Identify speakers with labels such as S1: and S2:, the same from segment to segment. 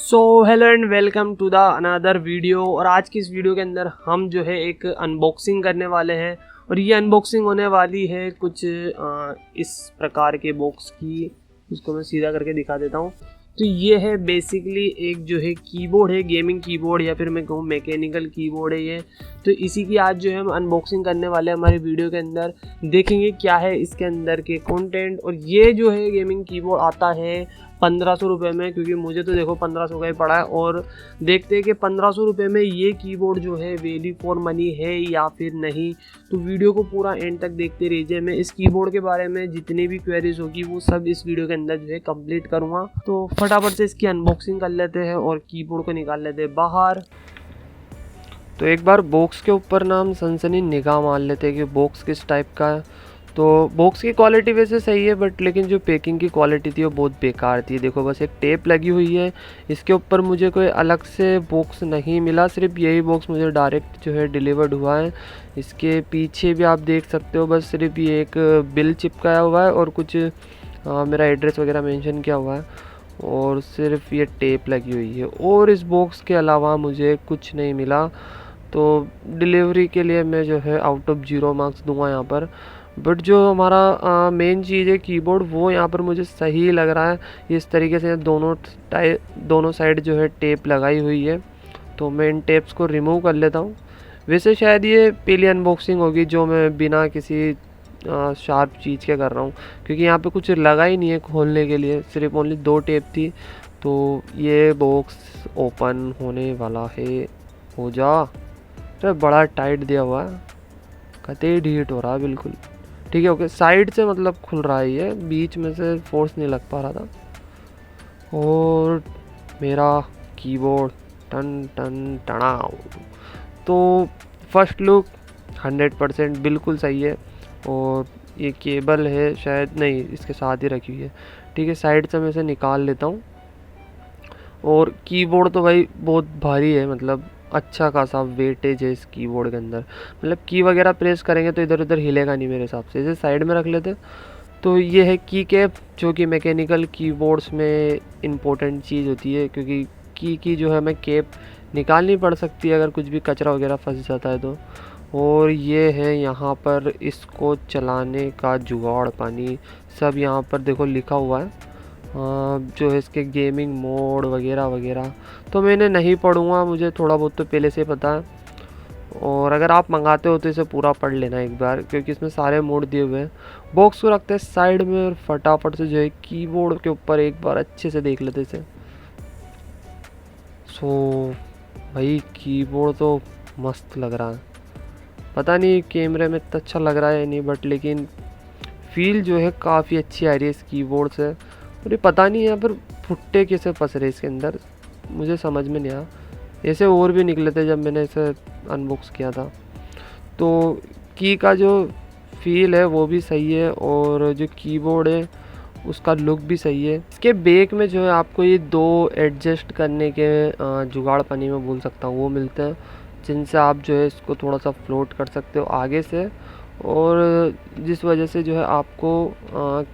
S1: So hello and welcome to the another video. और आज की इस वीडियो के अंदर हम जो है एक अनबॉक्सिंग करने वाले हैं और ये अनबॉक्सिंग होने वाली है कुछ इस प्रकार के बॉक्स की। उसको मैं सीधा करके दिखा देता हूँ। तो ये है बेसिकली एक जो है कीबोर्ड है, गेमिंग कीबोर्ड या फिर मैं कहूँ मैकेनिकल कीबोर्ड है ये। तो इसी की आज जो है हम अनबॉक्सिंग करने वाले हैं हमारे वीडियो के अंदर। देखेंगे क्या है इसके अंदर के कंटेंट। और ये जो है गेमिंग कीबोर्ड आता है 1500 रुपये में, क्योंकि मुझे तो देखो 1500 का ही पड़ा है। और देखते हैं कि 1500 रुपये में ये कीबोर्ड जो है वैल्यू फॉर मनी है या फिर नहीं। तो वीडियो को पूरा एंड तक देखते रहिए। मैं इस कीबोर्ड के बारे में जितनी भी क्वेरीज होगी वो सब इस वीडियो के अंदर जो है कंप्लीट करूँगा। तो फटाफट से इसकी अनबॉक्सिंग कर लेते हैं और कीबोर्ड को निकाल लेते हैं बाहर। तो एक बार बॉक्स के ऊपर ना हम सनसनी निगाह मार लेते हैं कि बॉक्स किस टाइप का है। तो बॉक्स की क्वालिटी वैसे सही है, बट लेकिन जो पैकिंग की क्वालिटी थी वो बहुत बेकार थी। देखो बस एक टेप लगी हुई है, इसके ऊपर मुझे कोई अलग से बॉक्स नहीं मिला, सिर्फ यही बॉक्स मुझे डायरेक्ट जो है डिलीवर्ड हुआ है। इसके पीछे भी आप देख सकते हो बस सिर्फ ये एक बिल चिपकाया हुआ है और कुछ मेरा एड्रेस वगैरह मेंशन किया हुआ है और सिर्फ ये टेप लगी हुई है। और इस बॉक्स के अलावा मुझे कुछ नहीं मिला। तो डिलीवरी के लिए मैं जो है आउट ऑफ 0 मार्क्स दूंगा यहाँ पर। बट जो हमारा मेन चीज़ है कीबोर्ड, वो यहाँ पर मुझे सही लग रहा है। इस तरीके से दोनों साइड जो है टेप लगाई हुई है। तो मैं इन टेप्स को रिमूव कर लेता हूँ। वैसे शायद ये पहली अनबॉक्सिंग होगी जो मैं बिना किसी शार्प चीज़ के कर रहा हूँ, क्योंकि यहाँ पे कुछ लगा ही नहीं है खोलने के लिए, सिर्फ ओनली 2 टेप थी। तो ये बॉक्स ओपन होने वाला है। हो जा। तो बड़ा टाइट दिया हुआ है, कतई ढीट हो रहा है बिल्कुल। ठीक है, ओके। साइड से मतलब खुल रहा है, ये बीच में से फोर्स नहीं लग पा रहा था। और मेरा कीबोर्ड टन टन टनाव। तो फर्स्ट लुक 100% बिल्कुल सही है। और ये केबल है शायद, नहीं इसके साथ ही रखी हुई है। ठीक है, साइड से मैं इसे निकाल लेता हूँ। और कीबोर्ड तो भाई बहुत भारी है, मतलब अच्छा खासा वेटेज है इस कीबोर्ड के अंदर। मतलब की वगैरह प्रेस करेंगे तो इधर उधर हिलेगा नहीं मेरे हिसाब से। इसे साइड में रख लेते। तो ये है की कैप, जो कि मैकेनिकल कीबोर्ड्स में इम्पोर्टेंट चीज़ होती है, क्योंकि की जो है हमें कैप निकालनी पड़ सकती है अगर कुछ भी कचरा वगैरह फंस जाता है तो। और ये है यहाँ पर इसको चलाने का जुगाड़ पानी, सब यहाँ पर देखो लिखा हुआ है। जो है इसके गेमिंग मोड वगैरह वगैरह तो मैंने नहीं पढ़ूँगा, मुझे थोड़ा बहुत तो पहले से पता है। और अगर आप मंगाते हो तो इसे पूरा पढ़ लेना एक बार, क्योंकि इसमें सारे मोड दिए हुए हैं। बॉक्स को रखते हैं साइड में और फटाफट से जो है कीबोर्ड के ऊपर एक बार अच्छे से देख लेते इसे। सो भाई कीबोर्ड तो मस्त लग रहा है। पता नहीं कैमरे में इतना अच्छा लग रहा है या नहीं, बट लेकिन फील जो है काफ़ी अच्छी आ रही है इस कीबोर्ड से। और ये पता नहीं यहाँ पर फुट्टे कैसे फंस रहे इसके अंदर, मुझे समझ में नहीं आया। ऐसे और भी निकले थे जब मैंने इसे अनबॉक्स किया था। तो की का जो फील है वो भी सही है और जो कीबोर्ड है उसका लुक भी सही है। इसके बैक में जो है आपको ये 2 एडजस्ट करने के जुगाड़ पानी में बोल सकता हूँ वो मिलते हैं, जिनसे आप जो है इसको थोड़ा सा फ्लोट कर सकते हो आगे से। और जिस वजह से जो है आपको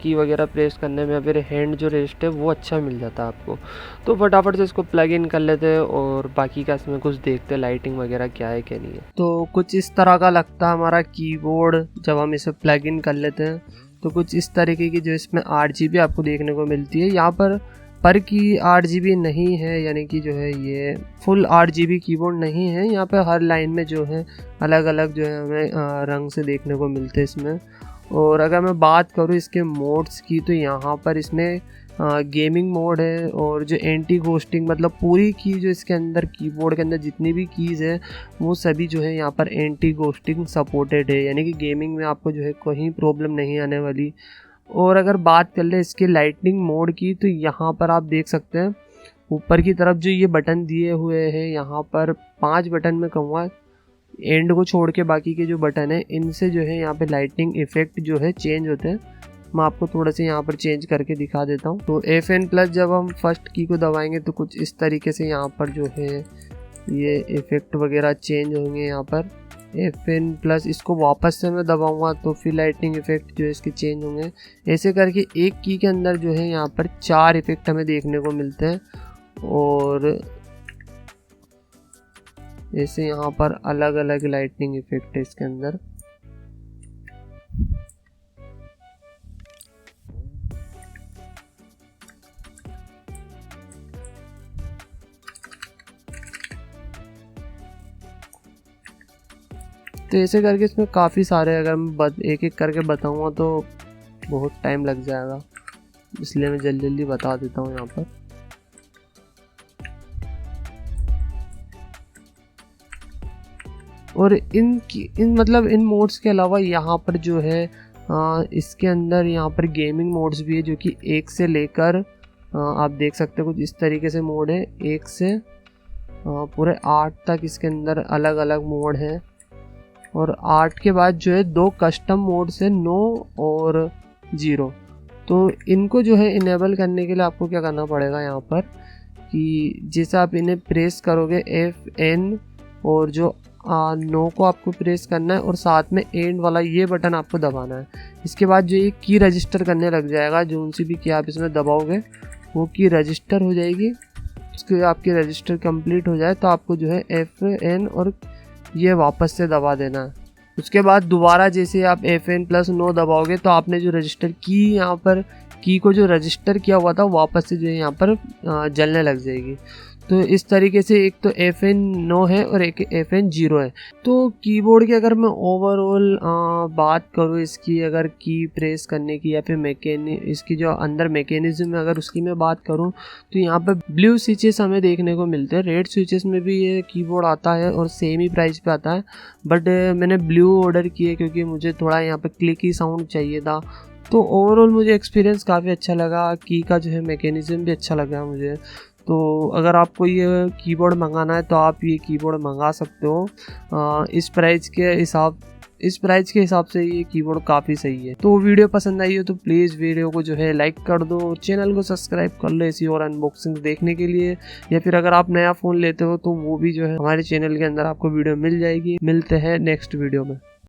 S1: की वगैरह प्रेस करने में या फिर हैंड जो रेस्ट है वो अच्छा मिल जाता है आपको। तो फटाफट से इसको प्लग इन कर लेते हैं और बाकी का इसमें कुछ देखते हैं लाइटिंग वगैरह क्या है क्या नहीं है। तो कुछ इस तरह का लगता है हमारा कीबोर्ड जब हम इसे प्लग इन कर लेते हैं। तो कुछ इस तरीके की जो इसमें 8 GB आपको देखने को मिलती है। यहाँ पर की 8 GB नहीं है, यानी कि जो है ये फुल 8 GB कीबोर्ड नहीं है। यहाँ पे हर लाइन में जो है अलग अलग जो है हमें रंग से देखने को मिलते हैं इसमें। और अगर मैं बात करूँ इसके मोड्स की, तो यहाँ पर इसमें गेमिंग मोड है और जो एंटी घोस्टिंग, मतलब पूरी की जो इसके अंदर कीबोर्ड के अंदर जितनी भी कीज़ है वो सभी जो है यहाँ पर एंटी घोस्टिंग सपोर्टेड है, यानी कि गेमिंग में आपको जो है कोई प्रॉब्लम नहीं आने वाली। और अगर बात कर ले इसके लाइटनिंग मोड की, तो यहाँ पर आप देख सकते हैं ऊपर की तरफ जो ये बटन दिए हुए हैं, यहाँ पर 5 बटन में कहूँगा, एंड को छोड़ के बाकी के जो बटन है इनसे जो है यहाँ पे लाइटनिंग इफेक्ट जो है चेंज होते हैं। मैं आपको थोड़ा सा यहाँ पर चेंज करके दिखा देता हूँ। तो FN+ जब हम फर्स्ट की को दबाएंगे तो कुछ इस तरीके से यहाँ पर जो है ये इफेक्ट वगैरह चेंज होंगे। यहाँ पर FN+ इसको वापस से मैं दबाऊंगा तो फिर लाइटनिंग इफेक्ट जो है इसके चेंज होंगे। ऐसे करके एक की के अंदर जो है यहाँ पर 4 इफेक्ट हमें देखने को मिलते हैं। और ऐसे यहाँ पर अलग अलग लाइटनिंग इफेक्ट है इसके अंदर। तो ऐसे करके इसमें काफ़ी सारे, अगर मैं एक एक करके बताऊंगा तो बहुत टाइम लग जाएगा, इसलिए मैं जल्दी जल्दी बता देता हूँ यहाँ पर। और इन मोड्स के अलावा यहाँ पर जो है इसके अंदर यहाँ पर गेमिंग मोड्स भी है, जो कि 1 से लेकर आप देख सकते हो कुछ इस तरीके से मोड है, 1 से पूरे 8 तक इसके अंदर अलग अलग मोड हैं। और 8 के बाद जो है 2 कस्टम मोड्स है, 9 और 0। तो इनको जो है इनेबल करने के लिए आपको क्या करना पड़ेगा यहाँ पर कि जैसे आप इन्हें प्रेस करोगे FN और जो 9 को आपको प्रेस करना है और साथ में एंड वाला ये बटन आपको दबाना है। इसके बाद जो ये की रजिस्टर करने लग जाएगा, जो सी भी की आप इसमें दबाओगे वो की रजिस्टर हो जाएगी। उसके आपकी रजिस्टर कंप्लीट हो जाए तो आपको जो है FN और ये वापस से दबा देना है। उसके बाद दोबारा जैसे आप FN+9 दबाओगे तो आपने जो रजिस्टर की यहाँ पर की को जो रजिस्टर किया हुआ था वापस से जो है यहाँ पर जलने लग जाएगी। तो इस तरीके से एक तो FN9 है और एक FN0 है। तो कीबोर्ड की अगर मैं ओवरऑल बात करूँ इसकी, अगर की प्रेस करने की या फिर इसकी जो अंदर मैकेनिज्म है अगर उसकी मैं बात करूँ तो यहाँ पर ब्लू स्विचेस हमें देखने को मिलते हैं। रेड स्विचेस में भी ये कीबोर्ड आता है और सेम ही प्राइस पे आता है, बट मैंने ब्लू ऑर्डर किए क्योंकि मुझे थोड़ा यहाँ पर क्लिकी साउंड चाहिए था। तो ओवरऑल मुझे एक्सपीरियंस काफ़ी अच्छा लगा, की का जो है मैकेनिज्म भी अच्छा लगा मुझे। तो अगर आपको ये कीबोर्ड मंगाना है तो आप ये कीबोर्ड मंगा सकते हो। इस प्राइस के हिसाब से ये कीबोर्ड काफ़ी सही है। तो वीडियो पसंद आई हो तो प्लीज़ वीडियो को जो है लाइक कर दो, चैनल को सब्सक्राइब कर लो ऐसी और अनबॉक्सिंग देखने के लिए। या फिर अगर आप नया फ़ोन लेते हो तो वो भी जो है हमारे चैनल के अंदर आपको वीडियो मिल जाएगी। मिलते हैं नेक्स्ट वीडियो में।